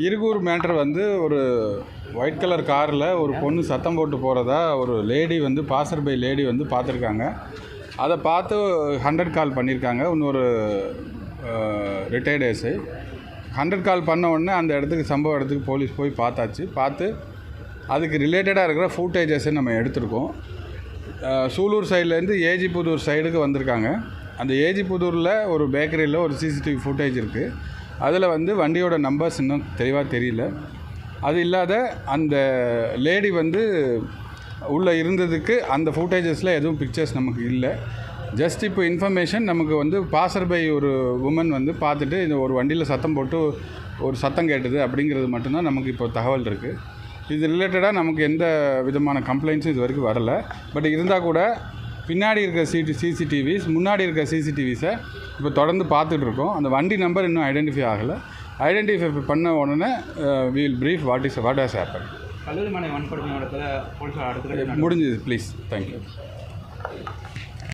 Irugur matter வந்து ஒரு white colour காரில் ஒரு பொண்ணு சத்தம் போட்டு போகிறதா ஒரு லேடி வந்து பாசர் பை லேடி வந்து பார்த்துருக்காங்க. அதை பார்த்து 100 கால் பண்ணியிருக்காங்க. இன்னொரு ரிட்டையர்டு எஸ்ஐ 100 கால் பண்ண உடனே அந்த இடத்துக்கு சம்பவ இடத்துக்கு போலீஸ் போய் பார்த்து அதுக்கு ரிலேட்டடாக இருக்கிற ஃபுட்டேஜஸை நம்ம எடுத்திருக்கோம். சூலூர் சைட்லேருந்து ஏஜிபுதூர் சைடுக்கு வந்திருக்காங்க. அந்த ஏஜிபுதூரில் ஒரு பேக்கரியில் ஒரு சிசிடிவி ஃபுட்டேஜ் இருக்குது. அதில் வந்து வண்டியோட நம்பர்ஸ் இன்னும் தெளிவாக தெரியல. அது இல்லாத அந்த லேடி வந்து உள்ளே இருந்ததுக்கு அந்த ஃபுட்டேஜஸில் எதுவும் பிக்சர்ஸ் நமக்கு இல்லை. ஜஸ்ட் இப்போ இன்ஃபர்மேஷன் நமக்கு வந்து பாசர் பை ஒரு உமன் வந்து பார்த்துட்டு இந்த ஒரு வண்டியில் சத்தம் போட்டு ஒரு சத்தம் கேட்டது அப்படிங்கிறது மட்டும்தான் நமக்கு இப்போ தகவல் இருக்குது. இது ரிலேட்டடாக நமக்கு எந்த விதமான கம்ப்ளைண்ட்ஸும் இது வரைக்கும் வரலை. பட் இருந்தால் கூட பின்னாடி இருக்க சிசிடிவிஸ் முன்னாடி இருக்க சிசிடிவிஸை இப்போ தொடர்ந்து பார்த்துட்ருக்கோம். அந்த வண்டி நம்பர் இன்னும் ஐடென்டிஃபை ஆகலை. ஐடென்டிஃபை பண்ண உடனே we'll brief what has happen. கல்லூரி மாணவி வன்கொடுமை நடத்துல போலீஸார் அடுத்த முடிஞ்சது. ப்ளீஸ். தேங்க்யூ.